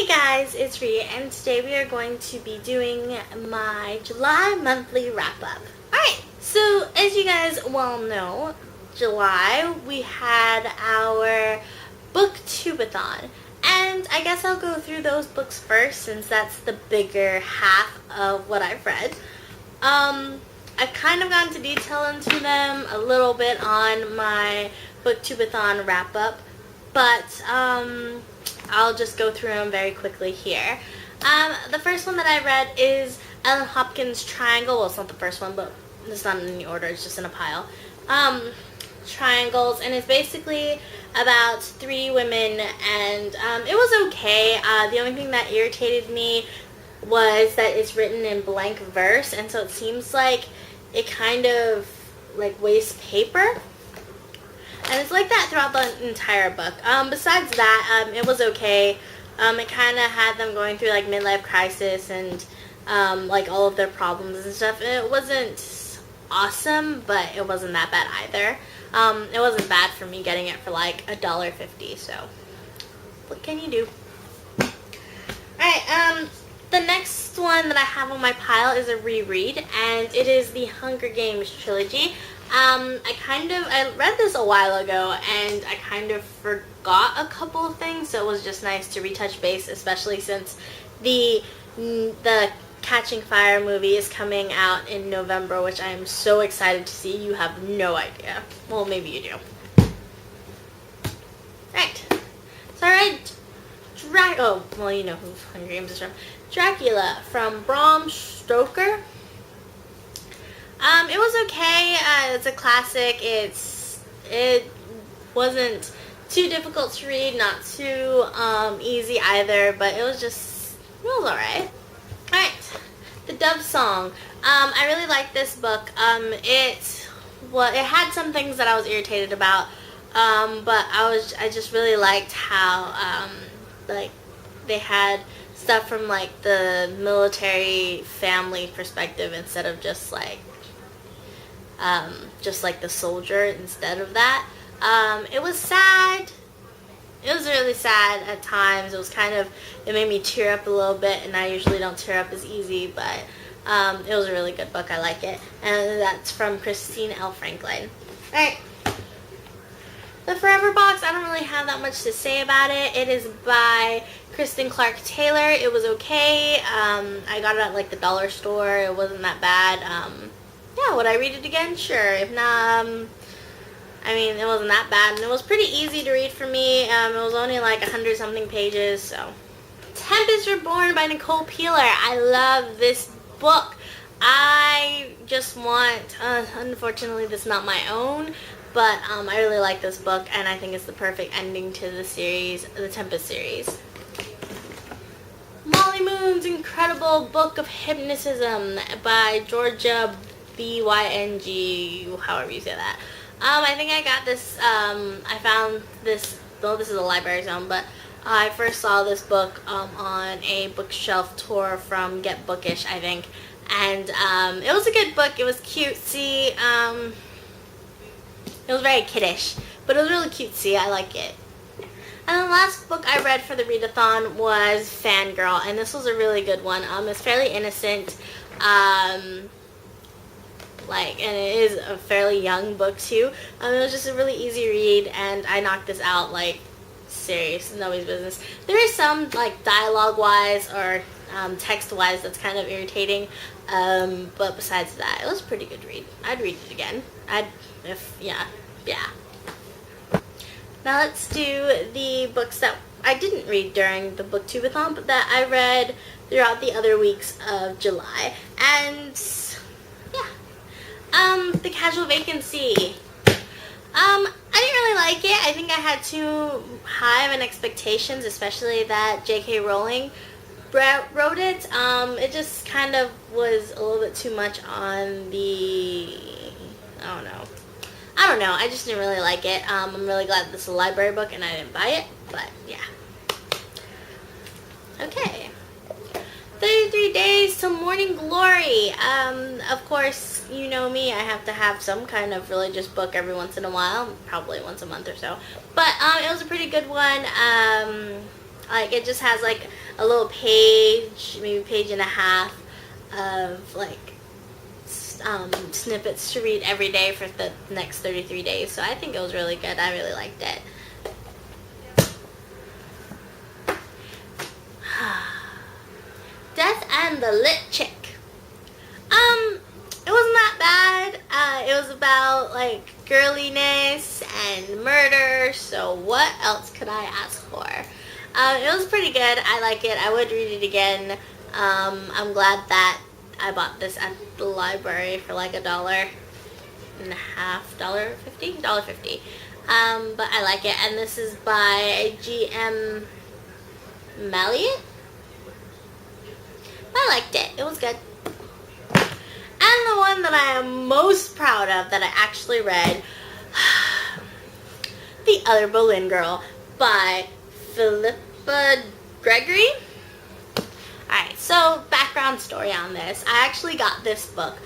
Guys, it's Rhea, and today we are going to be doing my July monthly wrap-up. Alright, so as you guys well know, July we had our booktubeathon, and I guess I'll go through those books first since that's the bigger half of what I've read. I've kind of gone into detail into them a little bit on my booktubeathon wrap-up, but I'll just go through them very quickly here. The first one that I read is Ellen Hopkins' Triangle. Well, it's not the first one, but it's not in any order. It's just in a pile. Triangles, and it's basically about three women, and it was okay. The only thing that irritated me was that it's written in blank verse, and so it seems like it kind of like wastes paper. And it's like that throughout the entire book. Besides that, it was okay. It kind of had them going through like midlife crisis and like all of their problems and stuff. And it wasn't awesome, but it wasn't that bad either. It wasn't bad for me getting it for like $1.50. So what can you do? Alright, the next one that I have on my pile is a reread, and it is the Hunger Games trilogy. I read this a while ago, and I kind of forgot a couple of things, so it was just nice to retouch base, especially since the Catching Fire movie is coming out in November, which I am so excited to see. You have no idea. Well, maybe you do. Right. So I read oh, well, you know who Hunger Games is from. Dracula from Bram Stoker. It was okay. It's a classic. It wasn't too difficult to read, not too easy either, but it was alright. Alright, The Dove Song. I really liked this book. It had some things that I was irritated about, but I just really liked how like they had stuff from like the military family perspective instead of just like the soldier instead of that. It was sad. It was really sad at times. It made me tear up a little bit, and I usually don't tear up as easy, but it was a really good book. I like it. And that's from Christine L. Franklin. Alright. The Forever Box, I don't really have that much to say about it. It is by Kristen Clark Taylor. It was okay. I got it at like the dollar store. It wasn't that bad. Yeah, would I read it again? Sure. If not, I mean, it wasn't that bad. And it was pretty easy to read for me. It was only like 100-something pages, so. Tempest Reborn by Nicole Peeler. I love this book. I just want, unfortunately, this is not my own, but I really like this book, and I think it's the perfect ending to the series, the Tempest series. Molly Moon's Incredible Book of Hypnotism by Georgia Byng, however you say that. I think I got this, I found this, though this is a library zone, but I first saw this book on a bookshelf tour from Get Bookish, I think, and it was a good book. It was cutesy. It was very kiddish, but it was really cutesy. I like it. And the last book I read for the readathon was Fangirl, and this was a really good one. It's fairly innocent, and it is a fairly young book too. It was just a really easy read, and I knocked this out like serious, nobody's business. There is some like dialogue-wise or text-wise that's kind of irritating, but besides that, it was a pretty good read. I'd read it again. Yeah. Now let's do the books that I didn't read during the booktubeathon, but that I read throughout the other weeks of July. And yeah, The Casual Vacancy. I didn't really like it. I think I had too high of an expectations, especially that J.K. Rowling wrote it. It just kind of was a little bit too much on the, I don't know. I just didn't really like it. I'm really glad this is a library book and I didn't buy it, but yeah. Okay. 33 Days to Morning Glory. Of course, you know me, I have to have some kind of religious book every once in a while, probably once a month or so. But it was a pretty good one. Like, it just has like a little page, maybe page and a half of like snippets to read every day for the next 33 days. So I think it was really good. I really liked it. Death and the Lit Chick. It wasn't that bad. It was about like girliness and murder, so what else could I ask for? It was pretty good. I like it. I would read it again. I'm glad that I bought this at the library for like $1.50, $1.50. But I like it, and this is by G.M. Malliot. I liked it. It was good. And the one that I am most proud of that I actually read, The Other Boleyn Girl by Philippa Gregory. Alright, so background story on this. I actually got this book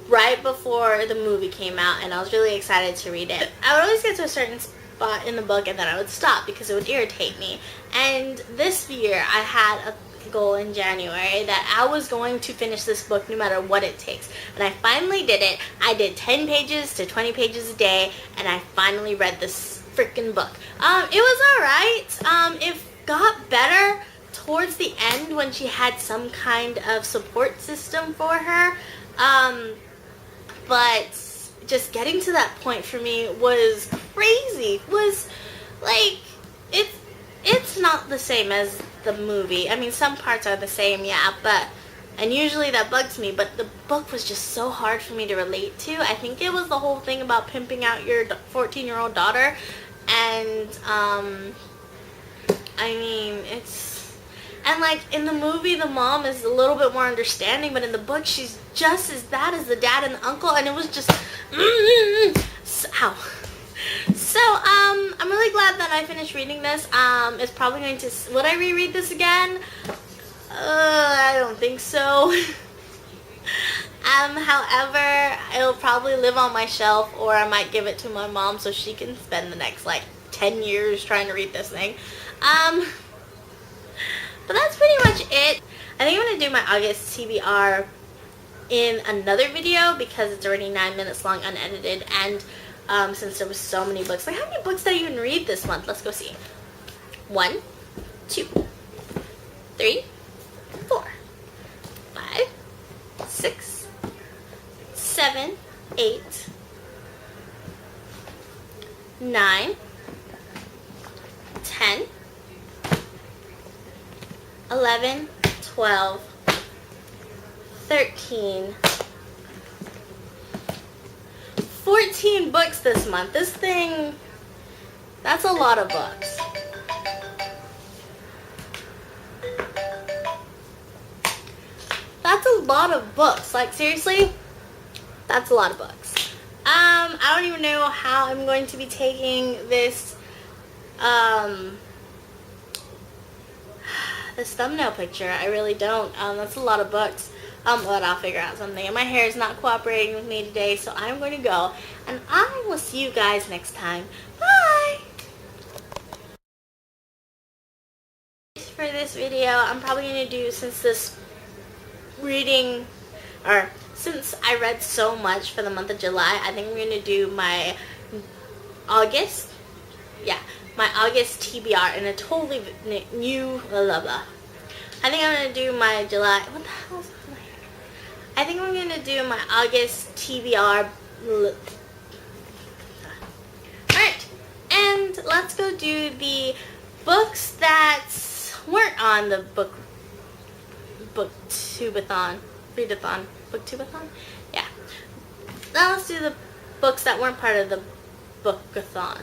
right before the movie came out, and I was really excited to read it. I would always get to a certain spot in the book and then I would stop because it would irritate me. And this year I had a goal in January that I was going to finish this book no matter what it takes. And I finally did it. I did 10 pages to 20 pages a day, and I finally read this freaking book. It was alright. It got better towards the end when she had some kind of support system for her. But just getting to that point for me was crazy. Was like, it's not the same as the movie. I mean, some parts are the same, yeah, but, and usually that bugs me, but the book was just so hard for me to relate to. I think it was the whole thing about pimping out your 14-year-old daughter, and, I mean, and like, in the movie, the mom is a little bit more understanding, but in the book, she's just as bad as the dad and the uncle, and it was just, ow. So, I'm really glad that I finished reading this. It's probably going to, would I reread this again? I don't think so. However, it'll probably live on my shelf, or I might give it to my mom so she can spend the next, like, 10 years trying to read this thing. But that's pretty much it. I think I'm going to do my August TBR in another video because it's already 9 minutes long, unedited, and since there was so many books. Like, how many books did I even read this month? Let's go see. 1, 2, 3, 4, 5, 6, 7, 8, 9, 10, 11, 12, 13, 14 books this month. This thing, that's a lot of books. That's a lot of books. Like, seriously, that's a lot of books. I don't even know how I'm going to be taking this, this thumbnail picture. I really don't. That's a lot of books. But I'll figure out something. And my hair is not cooperating with me today, so I'm going to go. And I will see you guys next time. Bye! For this video, I'm probably going to do, since I read so much for the month of July, I think I'm going to do my August. Yeah, my August TBR in a totally new blah blah. I think I'm going to do my July. What the hell is my hair? I think I'm going to do my August TBR. Alright, and let's go do the books that weren't on the booktubeathon. Readathon. Booktubeathon? Yeah. Now let's do the books that weren't part of the bookathon.